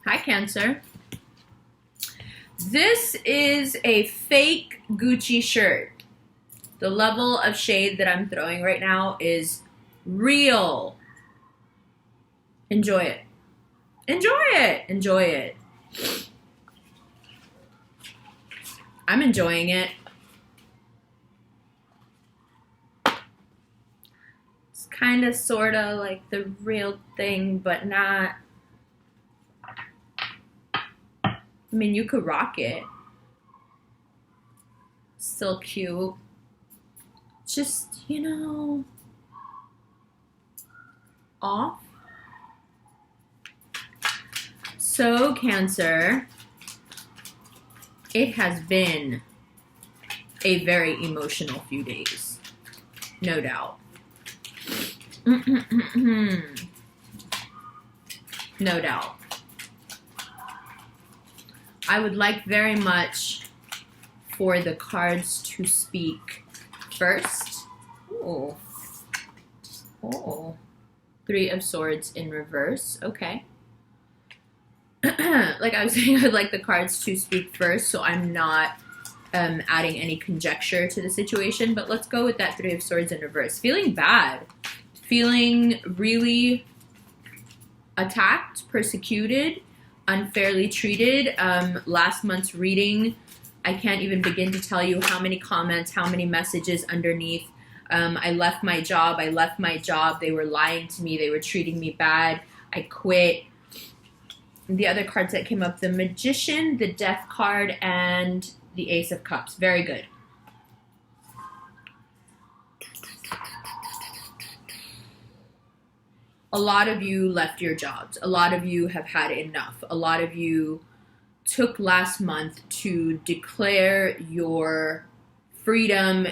Hi, Cancer. This is a fake Gucci shirt. The level of shade that I'm throwing right now is real. Enjoy it. Enjoy it. Enjoy it. I'm enjoying it. It's kind of, sort of like the real thing, but not. I mean, you could rock it. Still cute. Just, off. So, Cancer, it has been a very emotional few days. No doubt. No doubt. I would like very much for the cards to speak first. Oh. Oh. Three of Swords in reverse. Okay. Like I was saying, I'd like the cards to speak first, so I'm not adding any conjecture to the situation. But let's go with that Three of Swords in reverse. Feeling bad. Feeling really attacked, persecuted, unfairly treated. Last month's reading, I can't even begin to tell you how many comments, how many messages underneath. I left my job. They were lying to me. They were treating me bad. I quit. The other cards that came up, the Magician, the Death card, and the Ace of Cups. Very good. A lot of you left your jobs. A lot of you have had enough. A lot of you took last month to declare your freedom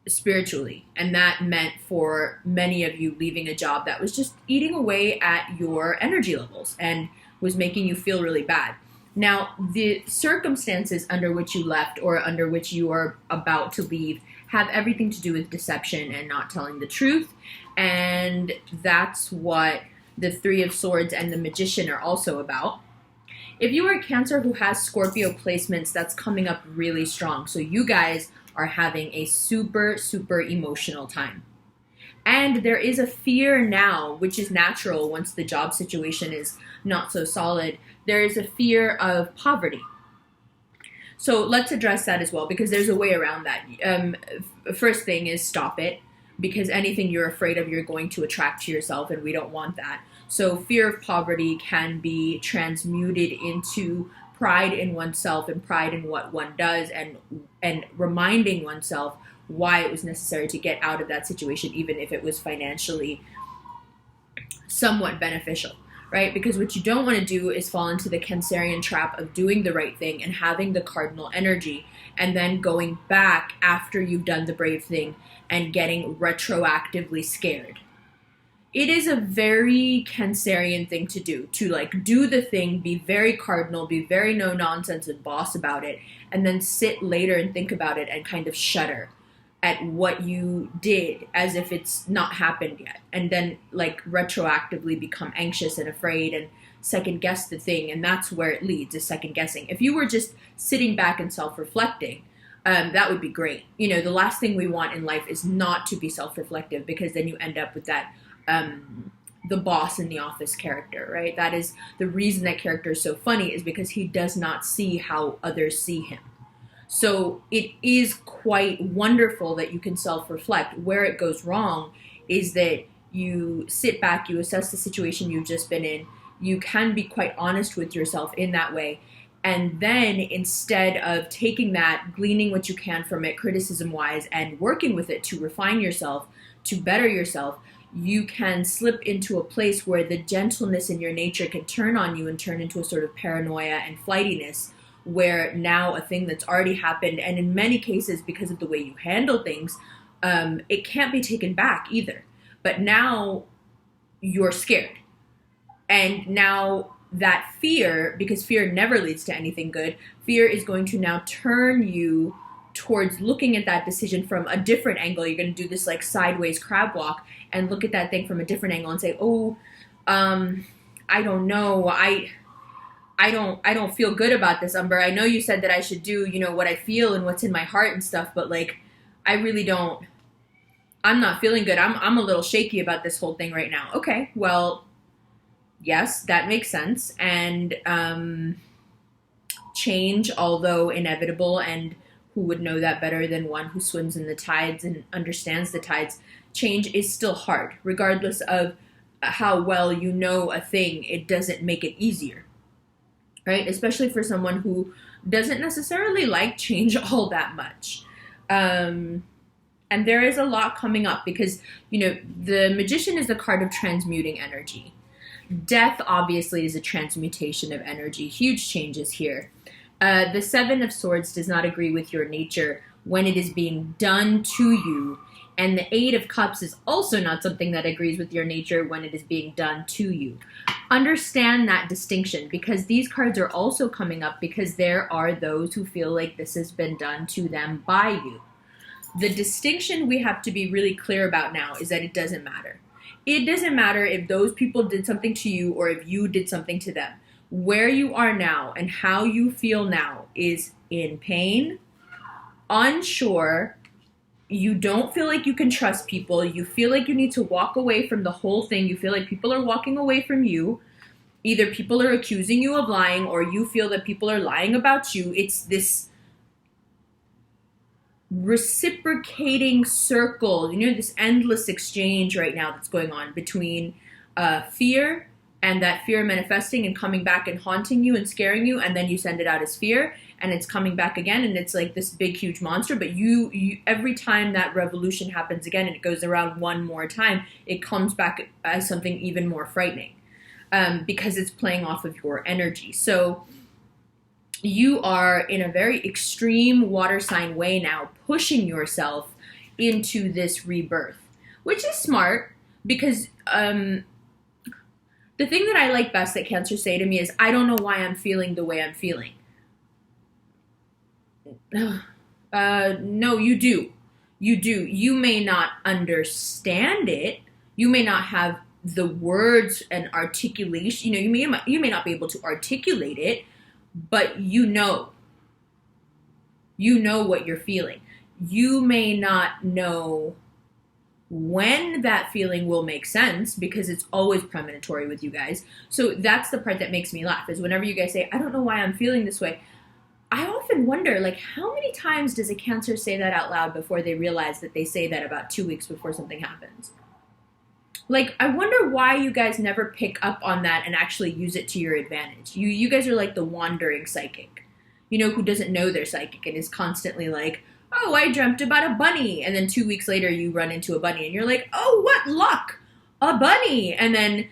spiritually. And that meant for many of you leaving a job that was just eating away at your energy levels and was making you feel really bad. Now, the circumstances under which you left or under which you are about to leave have everything to do with deception and not telling the truth. And that's what the Three of Swords and the Magician are also about. If you are a Cancer who has Scorpio placements, that's coming up really strong. So you guys are having a super, super emotional time. And there is a fear now, which is natural once the job situation is not so solid. There is a fear of poverty. So let's address that as well, because there's a way around that. First thing is stop it, because anything you're afraid of, you're going to attract to yourself, and we don't want that. So fear of poverty can be transmuted into pride in oneself and pride in what one does, and reminding oneself why it was necessary to get out of that situation, even if it was financially somewhat beneficial, right? Because what you don't want to do is fall into the Cancerian trap of doing the right thing and having the cardinal energy and then going back after you've done the brave thing and getting retroactively scared. It is a very Cancerian thing to do the thing, be very cardinal, be very no nonsense and boss about it, and then sit later and think about it and kind of shudder at what you did as if it's not happened yet, and then retroactively become anxious and afraid and second guess the thing, and that's where it leads, is second guessing. If you were just sitting back and self-reflecting, that would be great. The last thing we want in life is not to be self-reflective, because then you end up with that the boss in the office character, right? That is the reason that character is so funny, is because he does not see how others see him. So it is quite wonderful that you can self-reflect. Where it goes wrong is that you sit back, you assess the situation you've just been in, you can be quite honest with yourself in that way, and then instead of taking that, gleaning what you can from it criticism-wise and working with it to refine yourself, to better yourself, you can slip into a place where the gentleness in your nature can turn on you and turn into a sort of paranoia and flightiness, where now a thing that's already happened, and in many cases because of the way you handle things, it can't be taken back either. But now you're scared. And now that fear, because fear never leads to anything good, fear is going to now turn you towards looking at that decision from a different angle. You're going to do this sideways crab walk and look at that thing from a different angle and say, I don't know, I don't feel good about this, Umber. I know you said that I should do, you know, what I feel and what's in my heart and stuff, but like, I really don't, I'm not feeling good. I'm a little shaky about this whole thing right now. Okay, well, yes, that makes sense. And change, although inevitable, and who would know that better than one who swims in the tides and understands the tides, change is still hard. Regardless of how well you know a thing, it doesn't make it easier, right? Especially for someone who doesn't necessarily like change all that much. And there is a lot coming up because, you know, the Magician is the card of transmuting energy. Death, obviously, is a transmutation of energy. Huge changes here. The Seven of Swords does not agree with your nature when it is being done to you. And the Eight of Cups is also not something that agrees with your nature when it is being done to you. Understand that distinction, because these cards are also coming up because there are those who feel like this has been done to them by you. The distinction we have to be really clear about now is that it doesn't matter. It doesn't matter if those people did something to you or if you did something to them. Where you are now and how you feel now is in pain, unsure. You don't feel like you can trust people. You feel like you need to walk away from the whole thing. You feel like people are walking away from you. Either people are accusing you of lying or you feel that people are lying about you. It's this reciprocating circle, you know, this endless exchange right now that's going on between fear and that fear manifesting and coming back and haunting you and scaring you, and then you send it out as fear and it's coming back again and it's like this big huge monster. But you every time that revolution happens again and it goes around one more time, it comes back as something even more frightening, because it's playing off of your energy. So you are in a very extreme water sign way now, pushing yourself into this rebirth, which is smart because the thing that I like best that Cancer say to me is, I don't know why I'm feeling the way I'm feeling. No, you do. You do. You may not understand it. You may not have the words and articulation. You know, you may not be able to articulate it, but you know what you're feeling. You may not know when that feeling will make sense because it's always premonitory with you guys. So that's the part that makes me laugh, is whenever you guys say, I don't know why I'm feeling this way. I often wonder, like, how many times does a Cancer say that out loud before they realize that they say that about 2 weeks before something happens? Like, I wonder why you guys never pick up on that and actually use it to your advantage. You guys are like the wandering psychic, you know, who doesn't know they're psychic and is constantly like, oh, I dreamt about a bunny. And then 2 weeks later, you run into a bunny and you're like, oh, what luck, a bunny. And then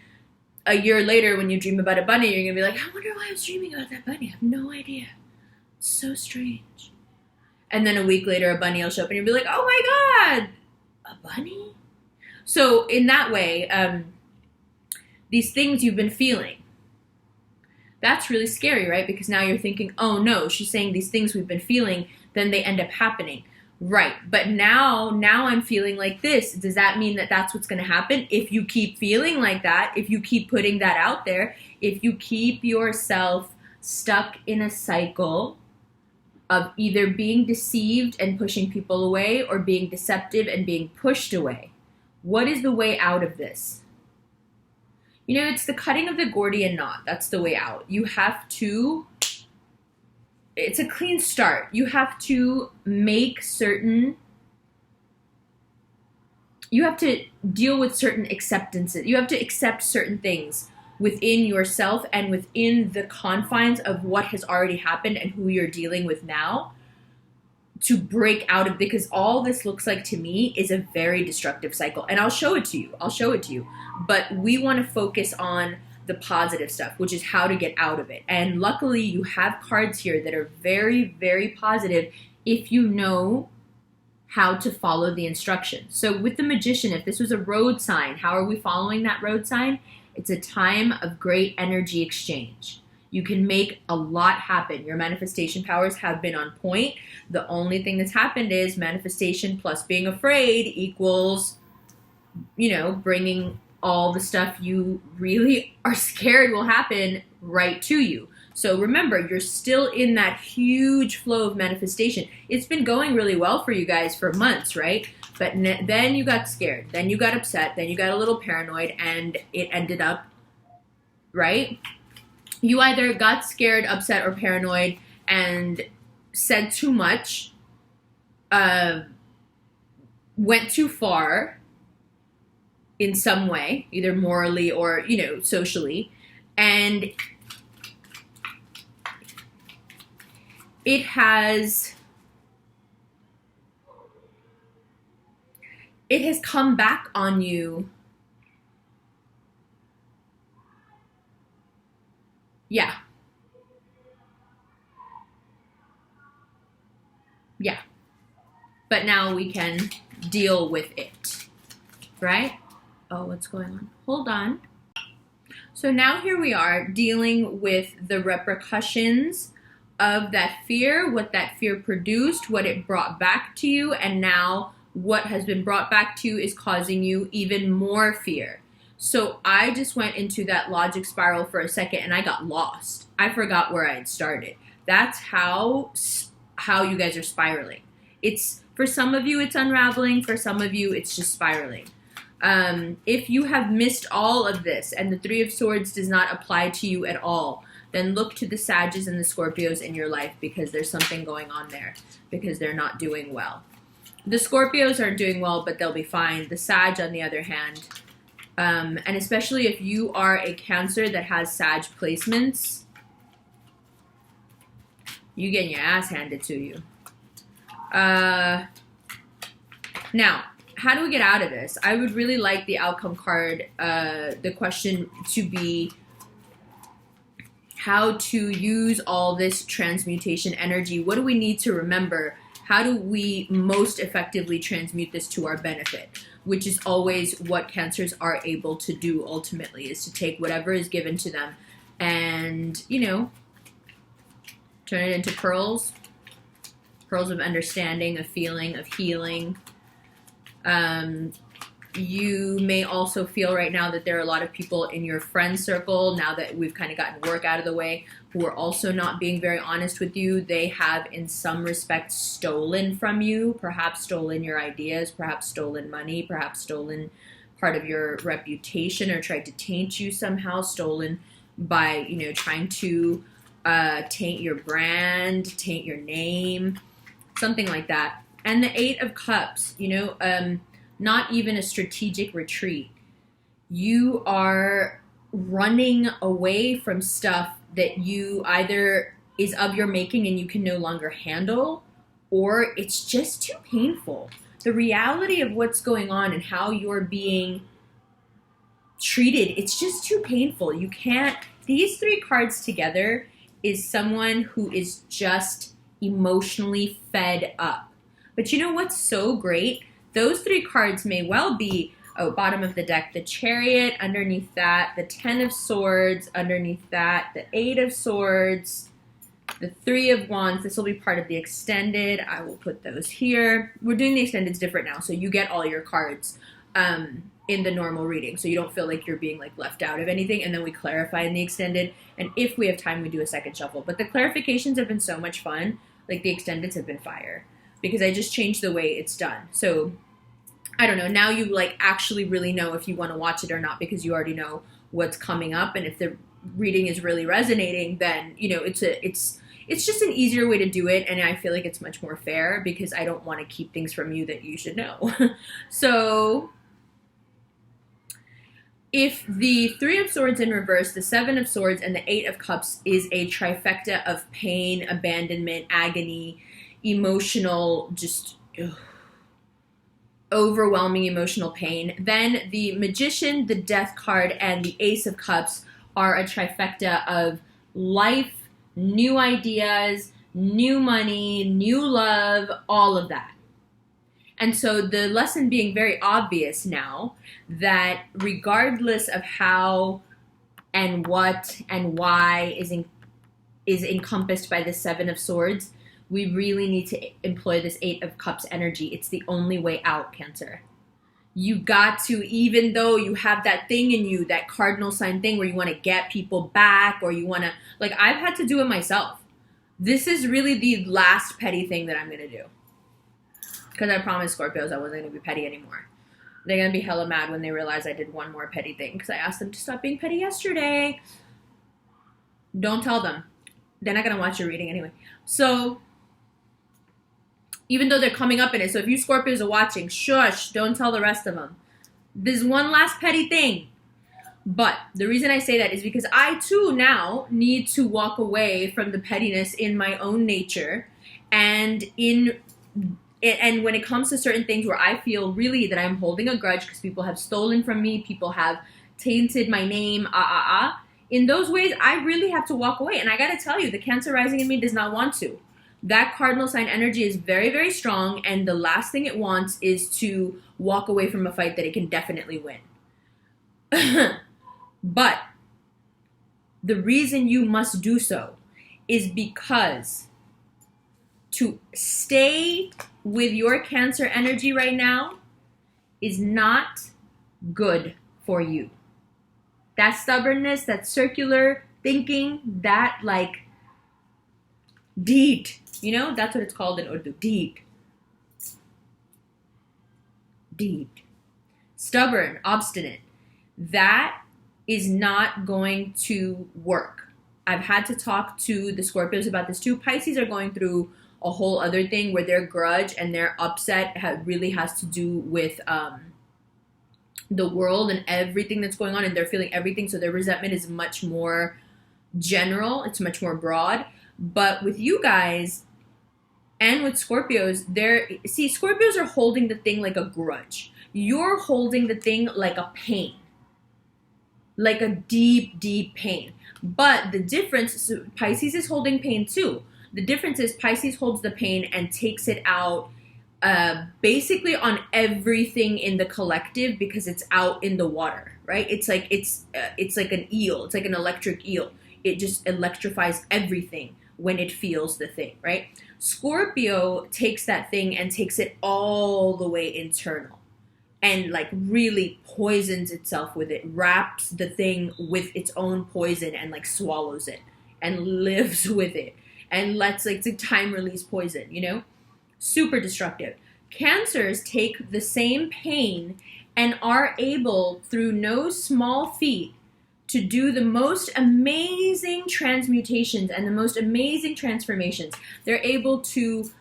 a year later, when you dream about a bunny, you're going to be like, I wonder why I was dreaming about that bunny. I have no idea. It's so strange. And then a week later, a bunny will show up and you'll be like, oh my God, a bunny? So in that way, these things you've been feeling, that's really scary, right? Because now you're thinking, oh no, she's saying these things we've been feeling, then they end up happening. Right, but now I'm feeling like this. Does that mean that that's what's going to happen? If you keep feeling like that, if you keep putting that out there, if you keep yourself stuck in a cycle of either being deceived and pushing people away or being deceptive and being pushed away, what is the way out of this? You know, it's the cutting of the Gordian knot. That's the way out. You have to, it's a clean start. You have to make certain, you have to deal with certain acceptances. You have to accept certain things within yourself and within the confines of what has already happened and who you're dealing with now, to break out of, because all this looks like to me is a very destructive cycle. And I'll show it to you. But we want to focus on the positive stuff, which is how to get out of it. And luckily you have cards here that are very, very positive if you know how to follow the instructions. So with the Magician, if this was a road sign, how are we following that road sign? It's a time of great energy exchange. You can make a lot happen. Your manifestation powers have been on point. The only thing that's happened is manifestation plus being afraid equals, you know, bringing all the stuff you really are scared will happen right to you. So remember, you're still in that huge flow of manifestation. It's been going really well for you guys for months, right? But then you got scared, then you got upset, then you got a little paranoid, and it ended up, right? You either got scared, upset, or paranoid and said too much, went too far in some way, either morally or, socially, and it has come back on you. Yeah. But now we can deal with it, right? Oh, what's going on? Hold on. So now here we are dealing with the repercussions of that fear, what that fear produced, what it brought back to you, and now what has been brought back to you is causing you even more fear. So I just went into that logic spiral for a second and I got lost. I forgot where I had started. That's how you guys are spiraling. It's, for some of you, it's unraveling. For some of you, it's just spiraling. If you have missed all of this and the Three of Swords does not apply to you at all, then look to the Sagittarius and the Scorpios in your life, because there's something going on there, because they're not doing well. The Scorpios aren't doing well, but they'll be fine. The Sag, on the other hand, and especially if you are a Cancer that has Sag placements, you getting your ass handed to you. Now, how do we get out of this? I would really like the outcome card, the question to be how to use all this transmutation energy. What do we need to remember? How do we most effectively transmute this to our benefit? Which is always what Cancers are able to do ultimately, is to take whatever is given to them and, turn it into pearls. Pearls of understanding, of feeling, of healing. You may also feel right now that there are a lot of people in your friend circle, now that we've kind of gotten work out of the way, who are also not being very honest with you. They have, in some respects, stolen from you, perhaps stolen your ideas, perhaps stolen money, perhaps stolen part of your reputation, or tried to taint you somehow, stolen by, trying to taint your brand, taint your name, something like that. And the Eight of Cups, not even a strategic retreat. You are running away from stuff that you either is of your making and you can no longer handle, or it's just too painful. The reality of what's going on and how you're being treated, it's just too painful. You can't, these three cards together is someone who is just emotionally fed up. But you know what's so great? Those three cards may well be, bottom of the deck, the Chariot, underneath that, the Ten of Swords, underneath that, the Eight of Swords, the Three of Wands. This will be part of the extended. I will put those here. We're doing the extendeds different now, so you get all your cards in the normal reading, so you don't feel like you're being left out of anything, and then we clarify in the extended, and if we have time, we do a second shuffle. But the clarifications have been so much fun. The extendeds have been fire, because I just changed the way it's done. So, I don't know, now you actually really know if you want to watch it or not, because you already know what's coming up, and if the reading is really resonating, then, it's just an easier way to do it, and I feel like it's much more fair, because I don't want to keep things from you that you should know. So, if the Three of Swords in reverse, the Seven of Swords, and the Eight of Cups is a trifecta of pain, abandonment, agony, emotional, just overwhelming emotional pain, then the Magician, the Death card, and the Ace of Cups are a trifecta of life, new ideas, new money, new love, all of that. And so the lesson being very obvious now, that regardless of how and what and why is encompassed by the Seven of Swords, we really need to employ this Eight of Cups energy. It's the only way out, Cancer. You got to, even though you have that thing in you, that cardinal sign thing where you want to get people back, or you want to, like, I've had to do it myself. This is really the last petty thing that I'm going to do. Because I promised Scorpios I wasn't going to be petty anymore. They're going to be hella mad when they realize I did one more petty thing. Because I asked them to stop being petty yesterday. Don't tell them. They're not going to watch your reading anyway. So, even though they're coming up in it. So if you Scorpios are watching, shush, don't tell the rest of them. There's one last petty thing. But the reason I say that is because I too now need to walk away from the pettiness in my own nature, and when it comes to certain things where I feel really that I'm holding a grudge because people have stolen from me, people have tainted my name, in those ways I really have to walk away. And I gotta tell you, the Cancer rising in me does not want to. That cardinal sign energy is very, very strong, and the last thing it wants is to walk away from a fight that it can definitely win. But the reason you must do so is because to stay with your Cancer energy right now is not good for you. That stubbornness, that circular thinking, that like deed, you know, that's what it's called in Urdu, deed. Deed. Stubborn, obstinate. That is not going to work. I've had to talk to the Scorpios about this too. Pisces are going through a whole other thing where their grudge and their upset really has to do with the world and everything that's going on, and they're feeling everything. So their resentment is much more general. It's much more broad. But with you guys and with Scorpios, Scorpios are holding the thing like a grudge. You're holding the thing like a pain. Like a deep, deep pain. But the difference, Pisces is holding pain too. The difference is Pisces holds the pain and takes it out basically on everything in the collective because it's out in the water, right? It's like an eel. It's like an electric eel. It just electrifies everything when it feels the thing, right? Scorpio takes that thing and takes it all the way internal and like really poisons itself with it, wraps the thing with its own poison and like swallows it and lives with it and lets, like, it's a time release poison, you know? Super destructive. Cancers take the same pain and are able, through no small feat, to do the most amazing transmutations and the most amazing transformations. They're able to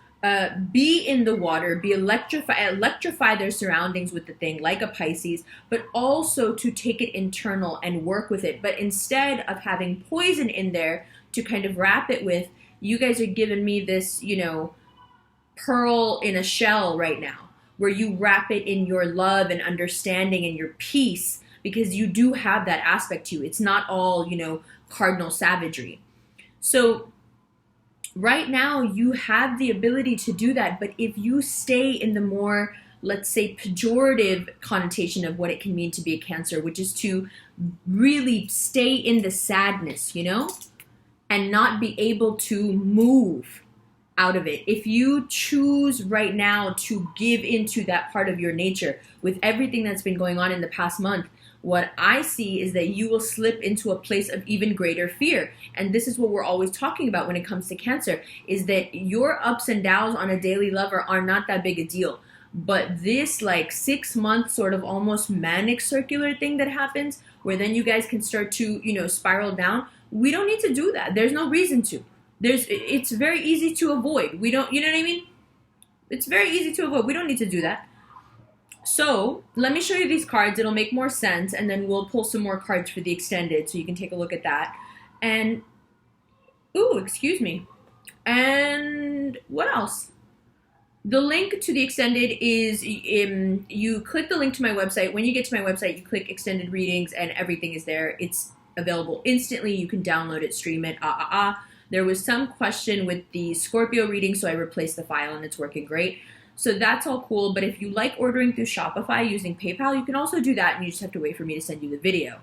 be in the water, electrify their surroundings with the thing like a Pisces, but also to take it internal and work with it. But instead of having poison in there to kind of wrap it with, you guys are giving me this, you know, pearl in a shell right now, where you wrap it in your love and understanding and your peace, because you do have that aspect to you. It's not all, you know, cardinal savagery. So right now you have the ability to do that, but if you stay in the more, let's say, pejorative connotation of what it can mean to be a Cancer, which is to really stay in the sadness, you know, and not be able to move out of it. If you choose right now to give into that part of your nature with everything that's been going on in the past month, what I see is that you will slip into a place of even greater fear. And this is what we're always talking about when it comes to Cancer, is that your ups and downs on a daily level are not that big a deal. But this like 6 month sort of almost manic circular thing that happens, where then you guys can start to, you know, spiral down. We don't need to do that. There's no reason to. It's very easy to avoid. We don't, you know what I mean? It's very easy to avoid. We don't need to do that. So let me show you these cards. It'll make more sense, and then we'll pull some more cards for the extended so you can take a look at that. And, ooh, excuse me. And what else? The link to the extended is, you click the link to my website. When you get to my website, you click extended readings and everything is there. It's available instantly. You can download it, stream it, There was some question with the Scorpio reading, so I replaced the file and it's working great. So that's all cool, but if you like ordering through Shopify using PayPal, you can also do that, and you just have to wait for me to send you the video.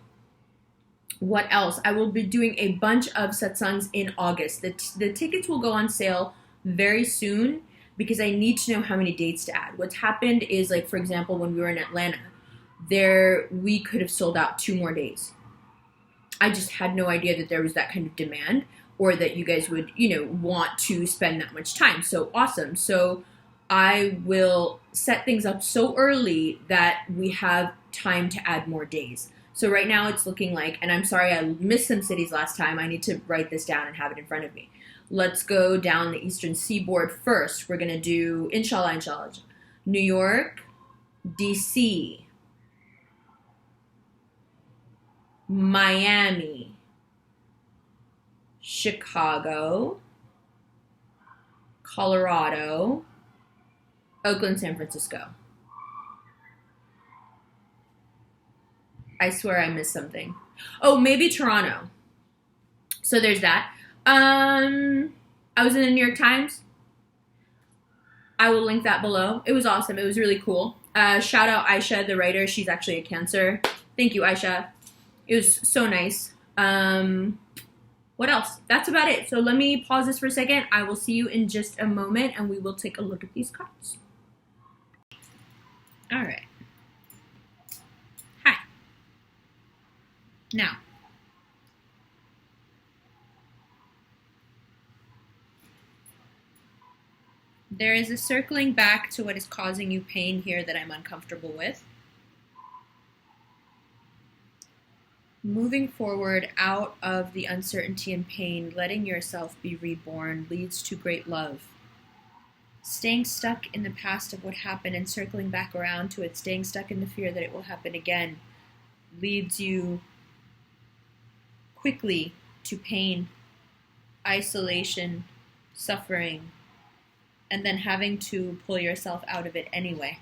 What else? I will be doing a bunch of satsangs in August. The tickets will go on sale very soon. because I need to know how many dates to add. What's happened is, like, for example, when we were in Atlanta, we could have sold out 2 more days. I just had no idea that there was that kind of demand, or that you guys would, want to spend that much time. So awesome. So I will set things up so early that we have time to add more days. So right now it's looking like, and I'm sorry I missed some cities last time. I need to write this down and have it in front of me. Let's go down the Eastern Seaboard first. We're going to do, inshallah, New York, DC, Miami, Chicago, Colorado, Oakland, San Francisco. I swear I missed something. Oh, maybe Toronto. So there's that. I was in the New York Times. I will link that below. It was awesome. It was really cool. Shout out Aisha, the writer. She's actually a Cancer. Thank you, Aisha. It was so nice. What else? That's about it. So let me pause this for a second. I will see you in just a moment, and we will take a look at these cards. All right. Hi. Now, there is a circling back to what is causing you pain here that I'm uncomfortable with. Moving forward out of the uncertainty and pain, letting yourself be reborn leads to great love. Staying stuck in the past of what happened and circling back around to it, staying stuck in the fear that it will happen again, leads you quickly to pain, isolation, suffering, and then having to pull yourself out of it anyway.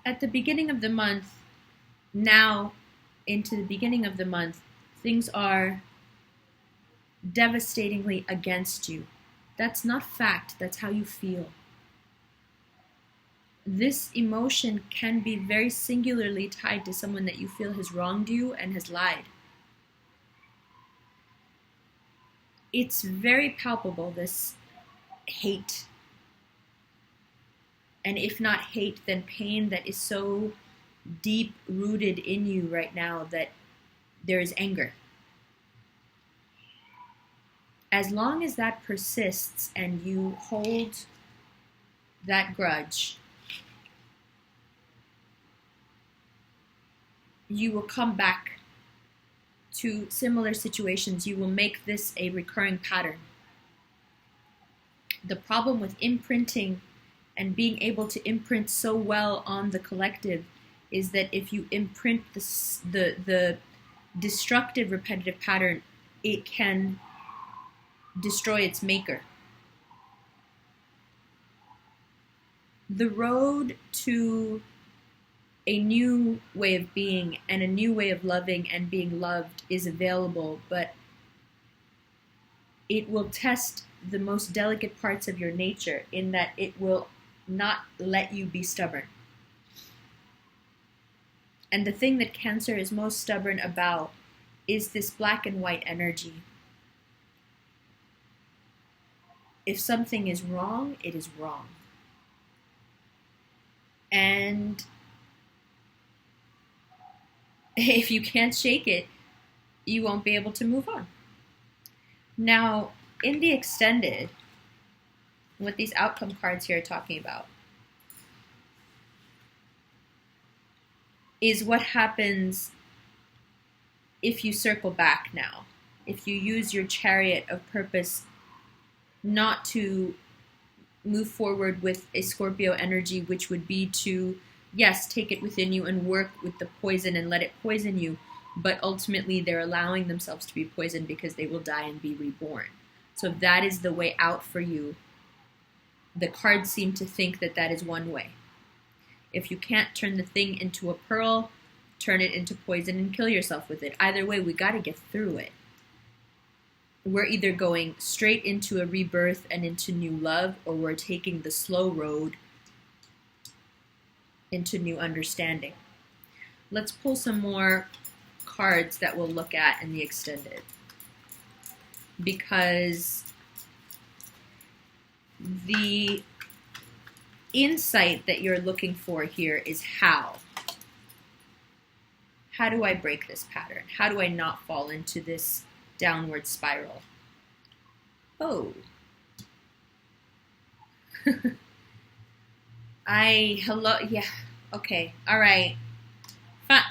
At the beginning of the month, now into the beginning of the month, things are devastatingly against you. That's not fact, that's how you feel. This emotion can be very singularly tied to someone that you feel has wronged you and has lied. It's very palpable, this hate. And if not hate, then pain that is so deep rooted in you right now that there is anger. As long as that persists and you hold that grudge, you will come back to similar situations. You will make this a recurring pattern. The problem with imprinting and being able to imprint so well on the collective is that if you imprint the destructive repetitive pattern, it can destroy its maker. The road to a new way of being and a new way of loving and being loved is available, but it will test the most delicate parts of your nature in that it will not let you be stubborn. And the thing that Cancer is most stubborn about is this black and white energy. If something is wrong, it is wrong. And if you can't shake it, you won't be able to move on. Now, in the extended, what these outcome cards here are talking about is what happens if you circle back now. If you use your chariot of purpose not to move forward with a Scorpio energy, which would be to, yes, take it within you and work with the poison and let it poison you, but ultimately they're allowing themselves to be poisoned because they will die and be reborn. So if that is the way out for you, the cards seem to think that that is one way. If you can't turn the thing into a pearl, turn it into poison and kill yourself with it. Either way, we got to get through it. We're either going straight into a rebirth and into new love, or we're taking the slow road into new understanding. Let's pull some more cards that we'll look at in the extended. because the insight that you're looking for here is how. How do I break this pattern? How do I not fall into this downward spiral? Oh. Yeah, okay, all right. Fine.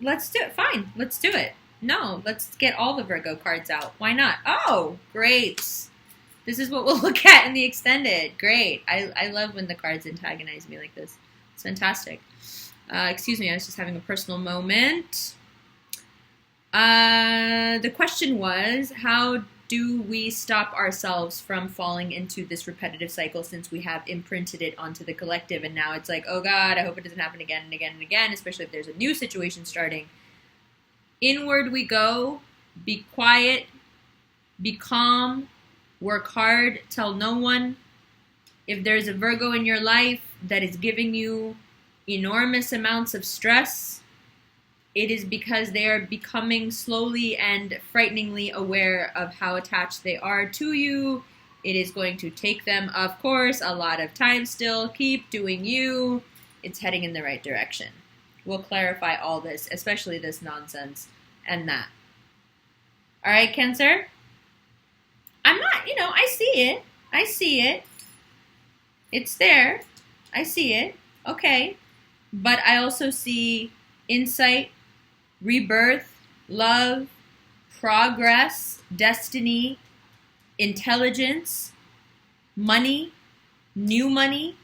Let's do it, fine, let's do it. No, let's get all the Virgo cards out. Why not? Oh, great. This is what we'll look at in the extended. Great. I love when the cards antagonize me like this. It's fantastic. Excuse me, I was just having a personal moment. The question was, how do we stop ourselves from falling into this repetitive cycle since we have imprinted it onto the collective? And now it's like, oh God, I hope it doesn't happen again and again and again, especially if there's a new situation starting. Inward we go. Be quiet. Be calm. Work hard. Tell no one. If there's a Virgo in your life that is giving you enormous amounts of stress, it is because they are becoming slowly and frighteningly aware of how attached they are to you. It is going to take them, of course, a lot of time still. Keep doing you. It's heading in the right direction. We'll clarify all this, especially this nonsense and that. All right, Cancer? I'm not, I see it. I see it. It's there. I see it. Okay. But I also see insight, rebirth, love, progress, destiny, intelligence, money, new money,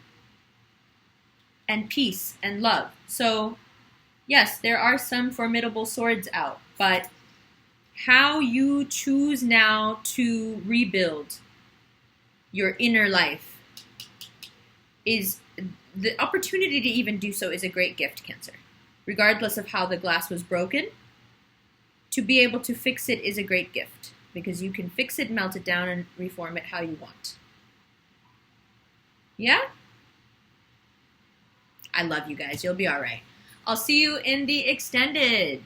and peace and love. So, yes, there are some formidable swords out, but how you choose now to rebuild your inner life is the opportunity to even do so is a great gift, Cancer. Regardless of how the glass was broken, to be able to fix it is a great gift because you can fix it, melt it down, and reform it how you want. Yeah? I love you guys. You'll be all right. I'll see you in the extended.